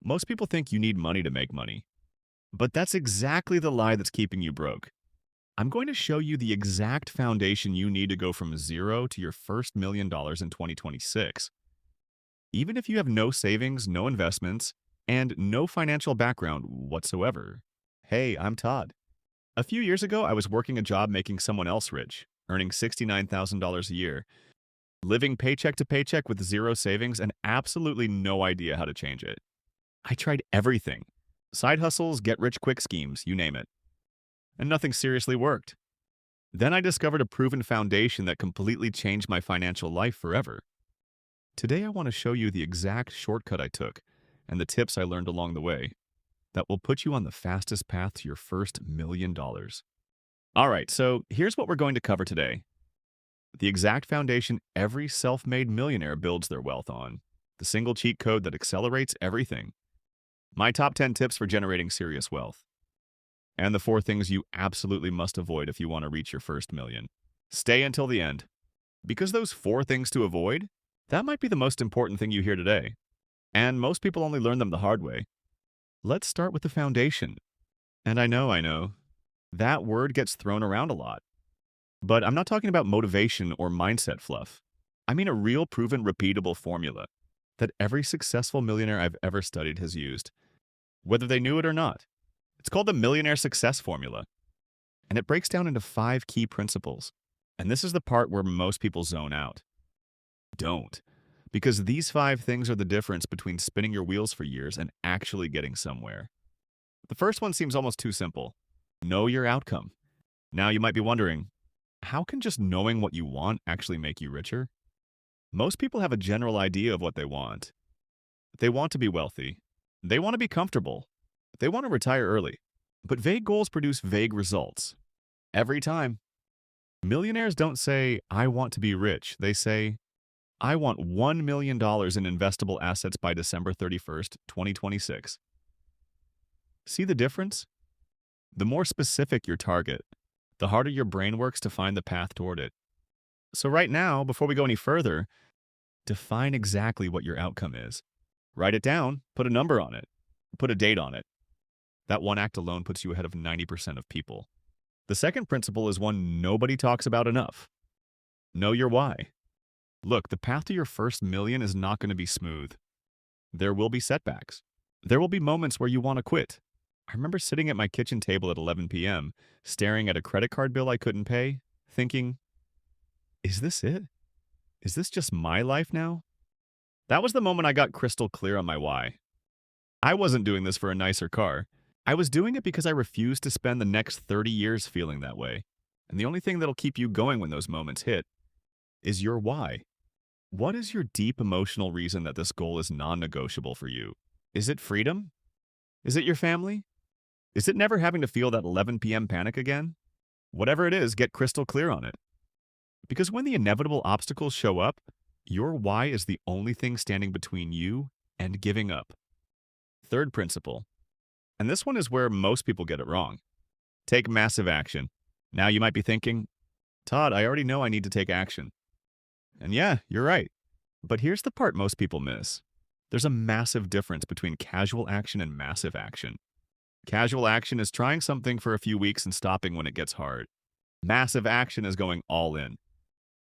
Most people think you need money to make money, but that's exactly the lie that's keeping you broke. I'm going to show you the exact foundation you need to go from zero to your first $1 million in 2026. Even if you have no savings, no investments, and no financial background whatsoever. Hey, I'm Todd. A few years ago, I was working a job making someone else rich, earning $69,000 a year, living paycheck to paycheck with zero savings and absolutely no idea how to change it. I tried everything. Side hustles, get-rich-quick schemes, you name it. And nothing seriously worked. Then I discovered a proven foundation that completely changed my financial life forever. Today I want to show you the exact shortcut I took and the tips I learned along the way that will put you on the fastest path to your first $1 million. All right, so here's what we're going to cover today. The exact foundation every self-made millionaire builds their wealth on. The single cheat code that accelerates everything. My top 10 tips for generating serious wealth. And the 4 things you absolutely must avoid if you want to reach your first million. Stay until the end. Because those 4 things to avoid, that might be the most important thing you hear today. And most people only learn them the hard way. Let's start with the foundation. And I know, that word gets thrown around a lot. But I'm not talking about motivation or mindset fluff. I mean a real proven repeatable formula that every successful millionaire I've ever studied has used, whether they knew it or not. It's called the Millionaire Success Formula, and it breaks down into 5 key principles. And this is the part where most people zone out. Don't. Because these 5 things are the difference between spinning your wheels for years and actually getting somewhere. The first one seems almost too simple. Know your outcome. Now you might be wondering, how can just knowing what you want actually make you richer? Most people have a general idea of what they want. They want to be wealthy. They want to be comfortable. They want to retire early. But vague goals produce vague results. Every time. Millionaires don't say, I want to be rich. They say, I want $1 million in investable assets by December 31st, 2026. See the difference? The more specific your target, the harder your brain works to find the path toward it. So right now, before we go any further, define exactly what your outcome is. Write it down, put a number on it, put a date on it. That one act alone puts you ahead of 90% of people. The second principle is one nobody talks about enough. Know your why. Look, the path to your first million is not going to be smooth. There will be setbacks. There will be moments where you want to quit. I remember sitting at my kitchen table at 11 p.m., staring at a credit card bill I couldn't pay, thinking, is this it? Is this just my life now? That was the moment I got crystal clear on my why. I wasn't doing this for a nicer car. I was doing it because I refused to spend the next 30 years feeling that way. And the only thing that'll keep you going when those moments hit is your why. What is your deep emotional reason that this goal is non-negotiable for you? Is it freedom? Is it your family? Is it never having to feel that 11 p.m. panic again? Whatever it is, get crystal clear on it. Because when the inevitable obstacles show up, your why is the only thing standing between you and giving up. Third principle. And this one is where most people get it wrong. Take massive action. Now you might be thinking, Todd, I already know I need to take action. And yeah, you're right. But here's the part most people miss. There's a massive difference between casual action and massive action. Casual action is trying something for a few weeks and stopping when it gets hard. Massive action is going all in.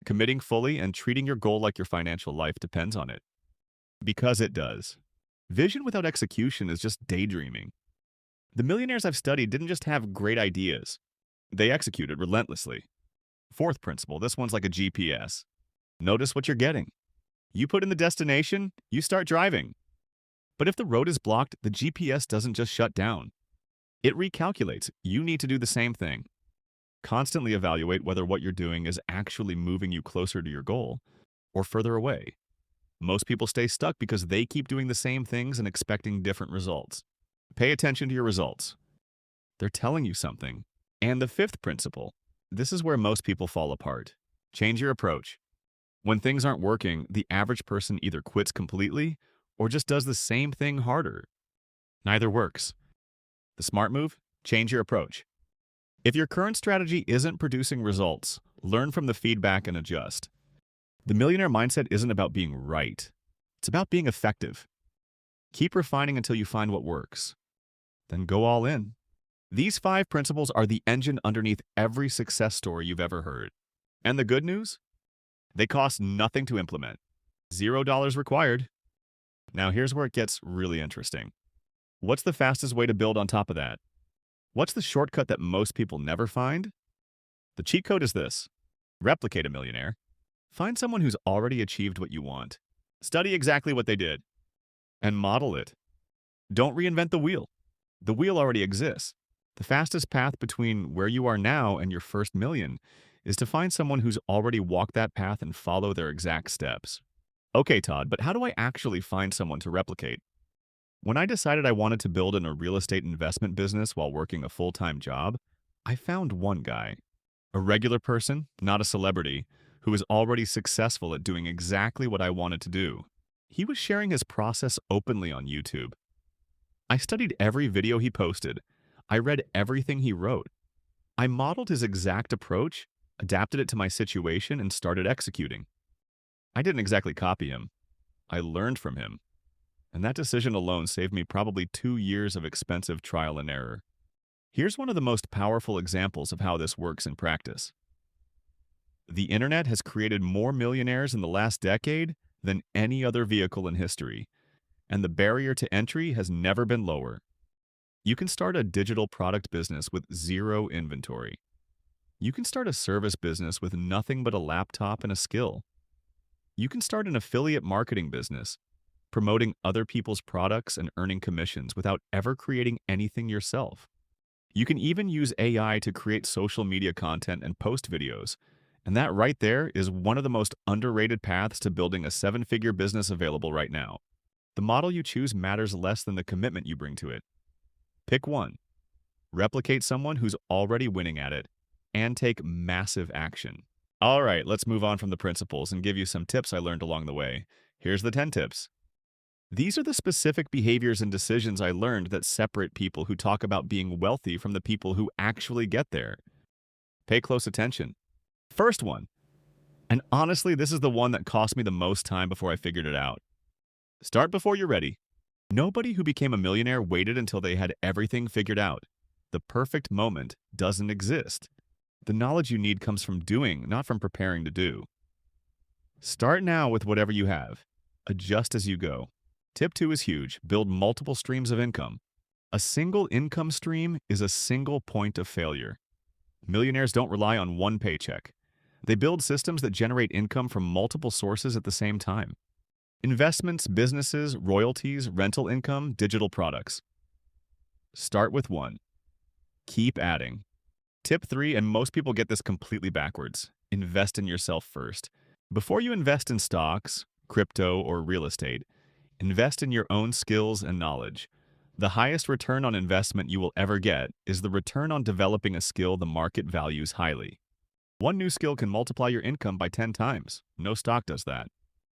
Committing fully and treating your goal like your financial life depends on it. Because it does. Vision without execution is just daydreaming. The millionaires I've studied didn't just have great ideas. They executed relentlessly. Fourth principle, this one's like a GPS. Notice what you're getting. You put in the destination, you start driving. But if the road is blocked, the GPS doesn't just shut down. It recalculates. You need to do the same thing. Constantly evaluate whether what you're doing is actually moving you closer to your goal or further away. Most people stay stuck because they keep doing the same things and expecting different results. Pay attention to your results. They're telling you something. And the fifth principle, this is where most people fall apart. Change your approach. When things aren't working, the average person either quits completely or just does the same thing harder. Neither works. The smart move? Change your approach. If your current strategy isn't producing results, learn from the feedback and adjust. The millionaire mindset isn't about being right. It's about being effective. Keep refining until you find what works. Then go all in. These 5 principles are the engine underneath every success story you've ever heard. And the good news? They cost nothing to implement. $0 required. Now here's where it gets really interesting. What's the fastest way to build on top of that? What's the shortcut that most people never find? The cheat code is this. Replicate a millionaire. Find someone who's already achieved what you want. Study exactly what they did. And model it. Don't reinvent the wheel. The wheel already exists. The fastest path between where you are now and your first million is to find someone who's already walked that path and follow their exact steps. Okay, Todd, but how do I actually find someone to replicate? When I decided I wanted to build a real estate investment business while working a full-time job, I found one guy. A regular person, not a celebrity, who was already successful at doing exactly what I wanted to do. He was sharing his process openly on YouTube. I studied every video he posted. I read everything he wrote. I modeled his exact approach, adapted it to my situation, and started executing. I didn't exactly copy him. I learned from him. And that decision alone saved me probably 2 years of expensive trial and error. Here's one of the most powerful examples of how this works in practice. The internet has created more millionaires in the last decade than any other vehicle in history, and the barrier to entry has never been lower. You can start a digital product business with zero inventory. You can start a service business with nothing but a laptop and a skill. You can start an affiliate marketing business, promoting other people's products and earning commissions without ever creating anything yourself. You can even use AI to create social media content and post videos. And that right there is one of the most underrated paths to building a 7-figure business available right now. The model you choose matters less than the commitment you bring to it. Pick one. Replicate someone who's already winning at it, and take massive action. All right, let's move on from the principles and give you some tips I learned along the way. Here's the 10 tips. These are the specific behaviors and decisions I learned that separate people who talk about being wealthy from the people who actually get there. Pay close attention. First one, and honestly, this is the one that cost me the most time before I figured it out. Start before you're ready. Nobody who became a millionaire waited until they had everything figured out. The perfect moment doesn't exist. The knowledge you need comes from doing, not from preparing to do. Start now with whatever you have. Adjust as you go. Tip 2 is huge. Build multiple streams of income. A single income stream is a single point of failure. Millionaires don't rely on one paycheck. They build systems that generate income from multiple sources at the same time. Investments, businesses, royalties, rental income, digital products. Start with one. Keep adding. Tip 3, and most people get this completely backwards. Invest in yourself first. Before you invest in stocks, crypto, or real estate, invest in your own skills and knowledge. The highest return on investment you will ever get is the return on developing a skill the market values highly. One new skill can multiply your income by 10 times. No stock does that.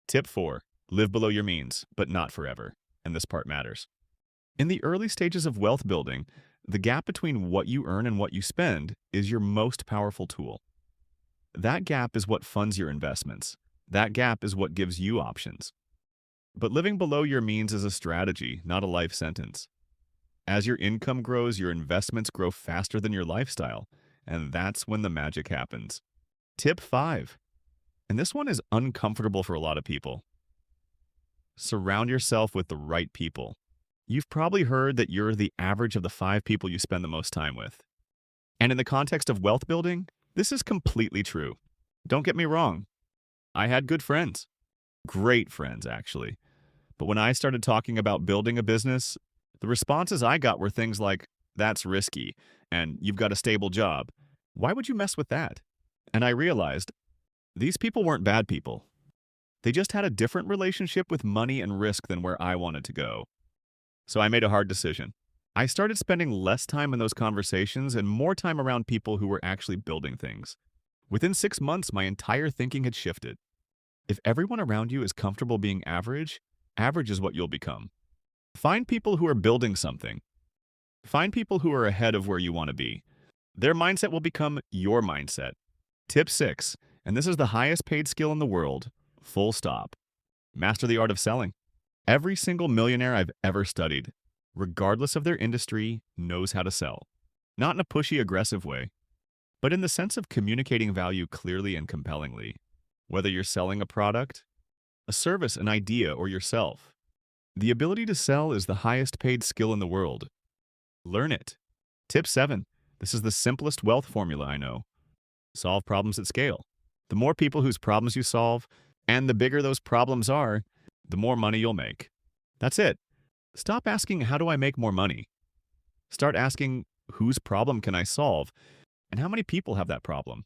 Tip 4. Live below your means, but not forever. And this part matters. In the early stages of wealth building, the gap between what you earn and what you spend is your most powerful tool. That gap is what funds your investments. That gap is what gives you options. But living below your means is a strategy, not a life sentence. As your income grows, your investments grow faster than your lifestyle, and that's when the magic happens. Tip 5. And this one is uncomfortable for a lot of people. Surround yourself with the right people. You've probably heard that you're the average of the 5 people you spend the most time with. And in the context of wealth building, this is completely true. Don't get me wrong. I had good friends. Great friends, actually. But when I started talking about building a business, the responses I got were things like, "That's risky," and "You've got a stable job. Why would you mess with that?" And I realized these people weren't bad people. They just had a different relationship with money and risk than where I wanted to go. So I made a hard decision. I started spending less time in those conversations and more time around people who were actually building things. Within 6 months, my entire thinking had shifted. If everyone around you is comfortable being average, average is what you'll become. Find people who are building something. Find people who are ahead of where you want to be. Their mindset will become your mindset. Tip 6, and this is the highest paid skill in the world, full stop. Master the art of selling. Every single millionaire I've ever studied, regardless of their industry, knows how to sell. Not in a pushy, aggressive way, but in the sense of communicating value clearly and compellingly. Whether you're selling a product, a service, an idea, or yourself, the ability to sell is the highest paid skill in the world. Learn it. Tip 7. This is the simplest wealth formula I know. Solve problems at scale. The more people whose problems you solve, and the bigger those problems are, the more money you'll make. That's it. Stop asking, how do I make more money? Start asking, whose problem can I solve, and how many people have that problem?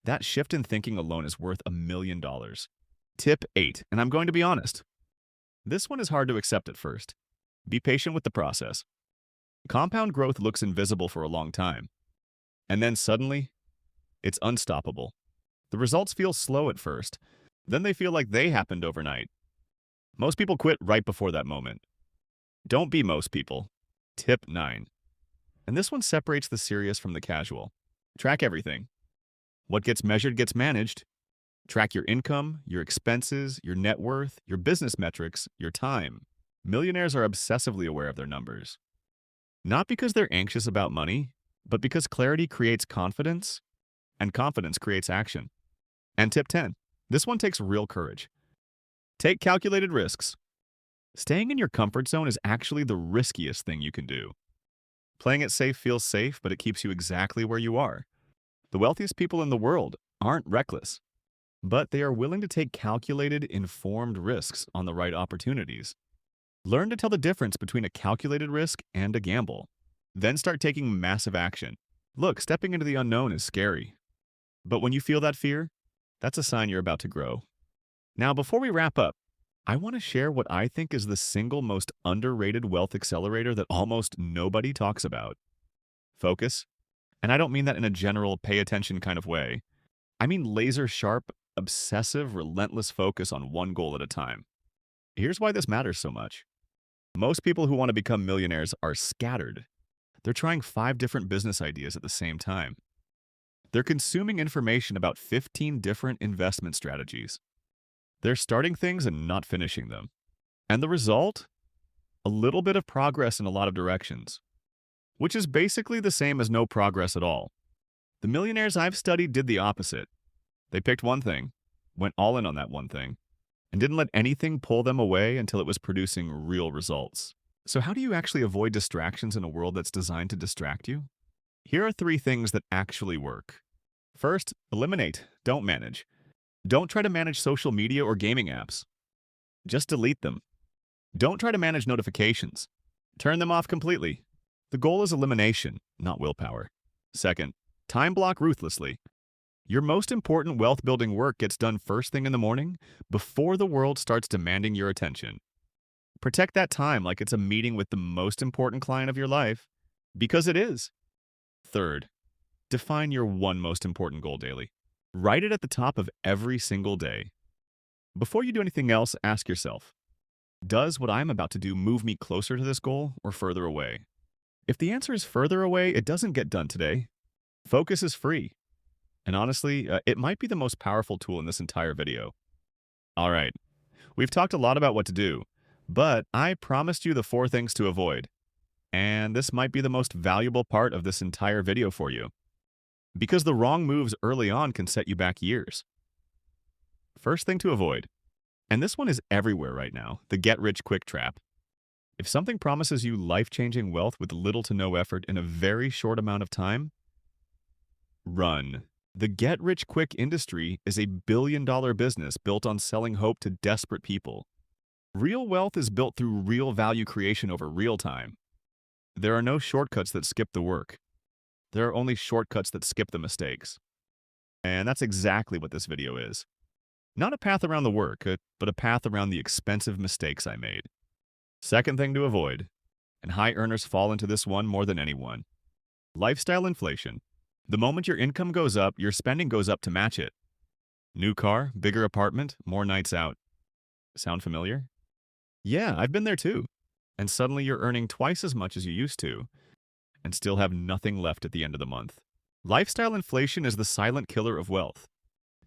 That shift in thinking alone is worth $1 million. Tip 8, and I'm going to be honest. This one is hard to accept at first. Be patient with the process. Compound growth looks invisible for a long time. And then suddenly, it's unstoppable. The results feel slow at first. Then they feel like they happened overnight. Most people quit right before that moment. Don't be most people. Tip 9. And this one separates the serious from the casual. Track everything. What gets measured gets managed. Track your income, your expenses, your net worth, your business metrics, your time. Millionaires are obsessively aware of their numbers. Not because they're anxious about money, but because clarity creates confidence, and confidence creates action. And tip 10. This one takes real courage. Take calculated risks. Staying in your comfort zone is actually the riskiest thing you can do. Playing it safe feels safe, but it keeps you exactly where you are. The wealthiest people in the world aren't reckless, but they are willing to take calculated, informed risks on the right opportunities. Learn to tell the difference between a calculated risk and a gamble. Then start taking massive action. Look, stepping into the unknown is scary. But when you feel that fear, that's a sign you're about to grow. Now, before we wrap up, I want to share what I think is the single most underrated wealth accelerator that almost nobody talks about. Focus. And I don't mean that in a general pay attention kind of way. I mean laser sharp, obsessive, relentless focus on one goal at a time. Here's why this matters so much. Most people who want to become millionaires are scattered. They're trying 5 different business ideas at the same time. They're consuming information about 15 different investment strategies. They're starting things and not finishing them. And the result? A little bit of progress in a lot of directions, which is basically the same as no progress at all. The millionaires I've studied did the opposite. They picked one thing, went all in on that one thing, and didn't let anything pull them away until it was producing real results. So how do you actually avoid distractions in a world that's designed to distract you? Here are 3 things that actually work. First, eliminate, don't manage. Don't try to manage social media or gaming apps. Just delete them. Don't try to manage notifications. Turn them off completely. The goal is elimination, not willpower. Second, time block ruthlessly. Your most important wealth-building work gets done first thing in the morning, before the world starts demanding your attention. Protect that time like it's a meeting with the most important client of your life, because it is. Third, define your one most important goal daily. Write it at the top of every single day. Before you do anything else, ask yourself, does what I'm about to do move me closer to this goal or further away? If the answer is further away, it doesn't get done today. Focus is free. And honestly, it might be the most powerful tool in this entire video. All right, we've talked a lot about what to do, but I promised you the 4 things to avoid. And this might be the most valuable part of this entire video for you. Because the wrong moves early on can set you back years. First thing to avoid, and this one is everywhere right now, the get-rich-quick trap. If something promises you life-changing wealth with little to no effort in a very short amount of time, run. The get-rich-quick industry is a billion-dollar business built on selling hope to desperate people. Real wealth is built through real value creation over real time. There are no shortcuts that skip the work. There are only shortcuts that skip the mistakes. And that's exactly what this video is. Not a path around the work, but a path around the expensive mistakes I made. Second thing to avoid, and high earners fall into this one more than anyone. Lifestyle inflation. The moment your income goes up, your spending goes up to match it. New car, bigger apartment, more nights out. Sound familiar? Yeah, I've been there too. And suddenly you're earning twice as much as you used to, and still have nothing left at the end of the month. Lifestyle inflation is the silent killer of wealth.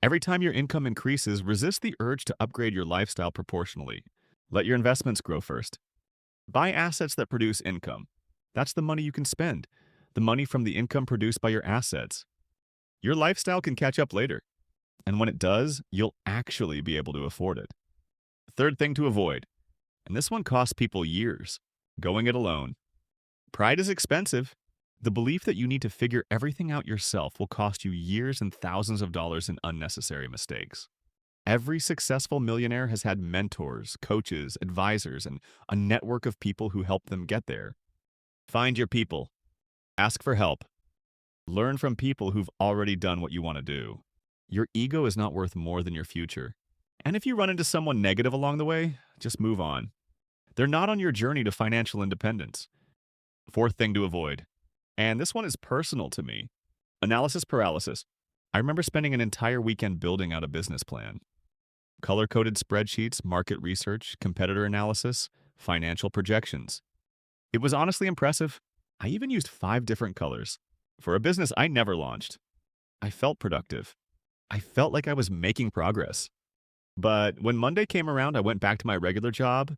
Every time your income increases, resist the urge to upgrade your lifestyle proportionally. Let your investments grow first. Buy assets that produce income. That's the money you can spend, the money from the income produced by your assets. Your lifestyle can catch up later, and when it does, you'll actually be able to afford it. Third thing to avoid, and this one costs people years, going it alone. Pride is expensive. The belief that you need to figure everything out yourself will cost you years and thousands of dollars in unnecessary mistakes. Every successful millionaire has had mentors, coaches, advisors, and a network of people who help them get there. Find your people. Ask for help. Learn from people who've already done what you want to do. Your ego is not worth more than your future. And if you run into someone negative along the way, just move on. They're not on your journey to financial independence. Fourth thing to avoid, and this one is personal to me, analysis paralysis. I remember spending an entire weekend building out a business plan. Color-coded spreadsheets, market research, competitor analysis, financial projections. It was honestly impressive. I even used 5 different colors. For a business I never launched. I felt productive. I felt like I was making progress. But when Monday came around, I went back to my regular job,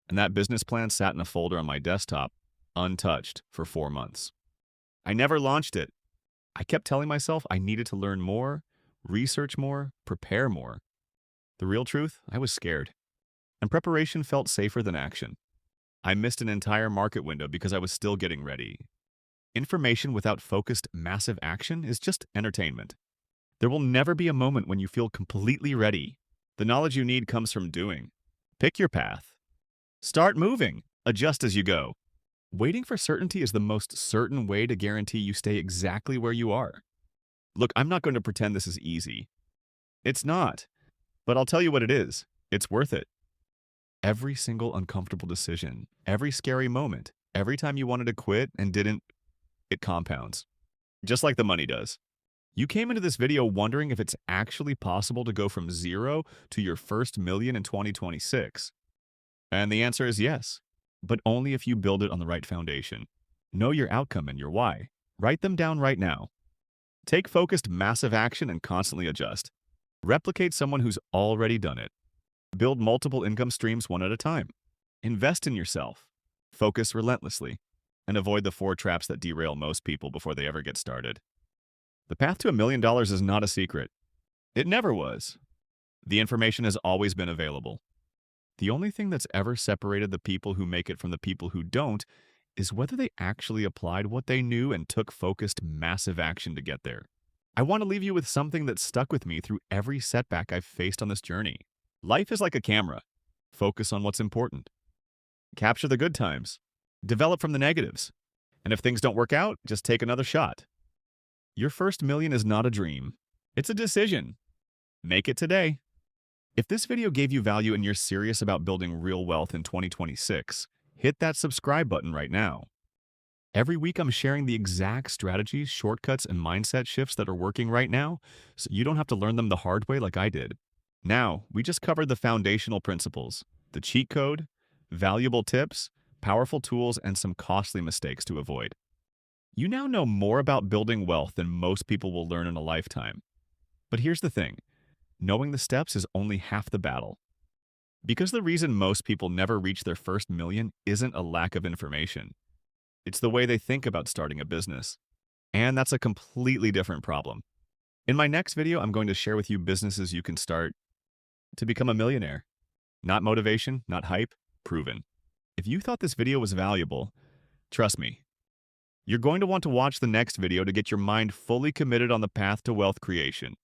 and that business plan sat in a folder on my desktop, untouched, for 4 months. I never launched it. I kept telling myself I needed to learn more, research more, prepare more. The real truth, I was scared. And preparation felt safer than action. I missed an entire market window because I was still getting ready. Information without focused, massive action is just entertainment. There will never be a moment when you feel completely ready. The knowledge you need comes from doing. Pick your path. Start moving. Adjust as you go. Waiting for certainty is the most certain way to guarantee you stay exactly where you are. Look, I'm not going to pretend this is easy. It's not. But I'll tell you what it is. It's worth it. Every single uncomfortable decision, every scary moment, every time you wanted to quit and didn't, it compounds. Just like the money does. You came into this video wondering if it's actually possible to go from zero to your first million in 2026. And the answer is yes, but only if you build it on the right foundation. Know your outcome and your why. Write them down right now. Take focused, massive action and constantly adjust. Replicate someone who's already done it. Build multiple income streams one at a time. Invest in yourself. Focus relentlessly. And avoid the 4 traps that derail most people before they ever get started. The path to $1 million is not a secret. It never was. The information has always been available. The only thing that's ever separated the people who make it from the people who don't is whether they actually applied what they knew and took focused, massive action to get there. I want to leave you with something that stuck with me through every setback I've faced on this journey. Life is like a camera. Focus on what's important. Capture the good times. Develop from the negatives. And if things don't work out, just take another shot. Your first million is not a dream. It's a decision. Make it today. If this video gave you value and you're serious about building real wealth in 2026, hit that subscribe button right now. Every week I'm sharing the exact strategies, shortcuts, and mindset shifts that are working right now, so you don't have to learn them the hard way like I did. Now, we just covered the foundational principles, the cheat code, valuable tips, powerful tools, and some costly mistakes to avoid. You now know more about building wealth than most people will learn in a lifetime. But here's the thing. Knowing the steps is only half the battle. Because the reason most people never reach their first million isn't a lack of information. It's the way they think about starting a business. And that's a completely different problem. In my next video, I'm going to share with you businesses you can start to become a millionaire. Not motivation, not hype, proven. If you thought this video was valuable, trust me, you're going to want to watch the next video to get your mind fully committed on the path to wealth creation.